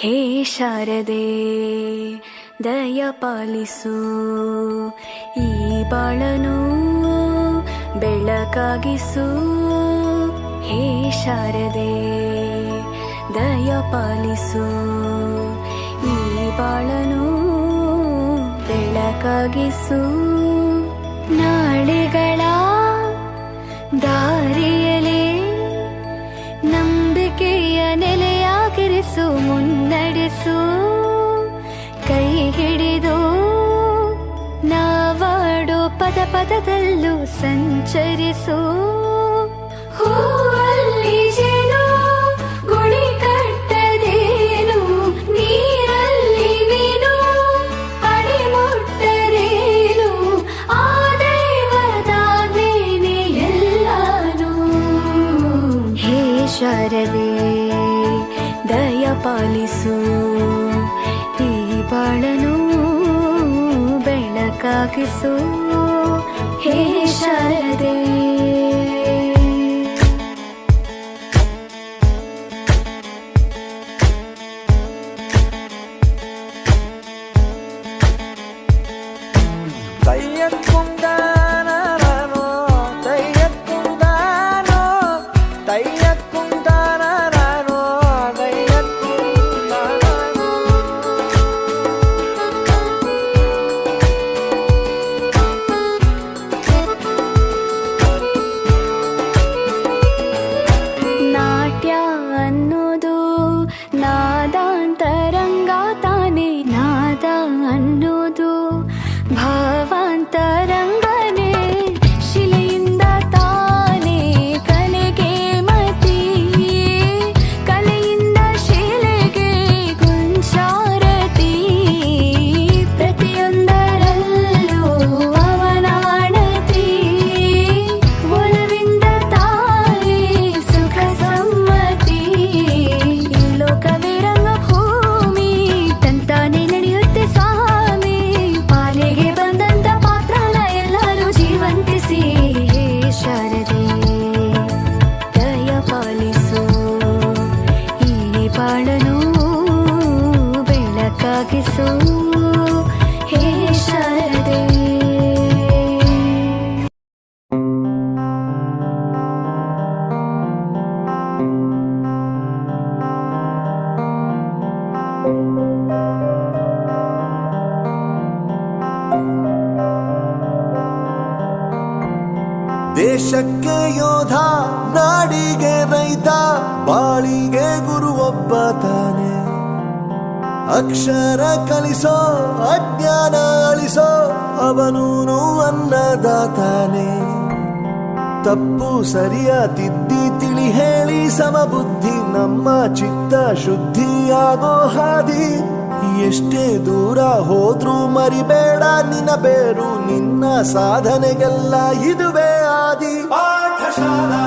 ಹೇ ಶಾರದೆ ದಯ ಪಾಲಿಸು, ಈ ಬಾಳನು ಬೆಳಕಾಗಿಸು. ಹೇ ಶಾರದೆ ದಯ ಪಾಲಿಸು, ಈ ಬಾಳನು ಬೆಳಕಾಗಿಸು. ನಾಳೆಗಳ ದಾರಿಯಲೇ ನಂಬಿಕೆಯ ನೆಲೆಯಾಗಿರಿಸು, ಮುನ್ನಡೆಸು. ಕೈ ಹಿಡಿದು ನಾವಾಡೋ ಪದ ಪದದಲ್ಲೂ ಸಂಚರಿಸು. ಹೂವಲ್ಲಿ ಜೇನು ಗುಳಿ ಕಟ್ಟದೇನು, ನೀರಲ್ಲಿ ಮೀನು ಅಡಿ ಮುಟ್ಟರೇನು, ಆ ದೈವದಾಜ್ಞೆನೇ ಎಲ್ಲಾನು. ಹೇ ಶಾರದೆ ದಯ ಪಾಲಿಸು, ಈ ಬಾಳನು ಬೆಳಕಾಗಿಸು. ಹೇ ಶಾರದೆ ನಾದಾಂತರಂಗ ತಾನೆ, ನಾದ ಅನ್ನೋದು ಭಾವಾಂತರಂಗನೇ. ಶಿಲೆಯಿಂದ ತಾನೇ ಕಲೆಗೆ ಮತಿ, ಕಲೆಯಿಂದ ಶಿಲೆಗೆ ಕುಂಚಾರತಿ. ಪ್ರತಿಯೊಂದರಲ್ಲೂ ಅವನಾಣತಿ, ಒಲವಿಂದ ತಾನೇ ಸುಖ ಸಮ್ಮತಿ. ಈ ಲೋಕವೇ ಬಾಳನು ಬೆಳಕಾಗಿಸು. ಹೇ ಶಾರದೆ ದೇಶಕ್ಕೆ ಯೋಧ, ನಾಡಿಗೆ ರೈತ, ಬಾಳಿಗೆ ಗುರು ಒಬ್ಬ ತಾನೆ. ಅಕ್ಷರ ಕಲಿಸೋ, ಅಜ್ಞಾನ ಅಳಿಸೋ, ಅವನೂನು ಅನ್ನದಾತಾನೆ. ತಪ್ಪು ಸರಿಯ ತಿದ್ದಿ ತಿಳಿ ಹೇಳಿ ಸಮಬುದ್ಧಿ, ನಮ್ಮ ಚಿತ್ತ ಶುದ್ಧಿಯಾಗೋ ಹಾದಿ. ಎಷ್ಟೇ ದೂರ ಹೋದ್ರೂ ಮರಿಬೇಡ ನಿನ್ನ ಬೇರು, ನಿನ್ನ ಸಾಧನೆಗೆಲ್ಲ ಇದುವೇ ಆದಿ. ಪಾಠಶಾಲಾ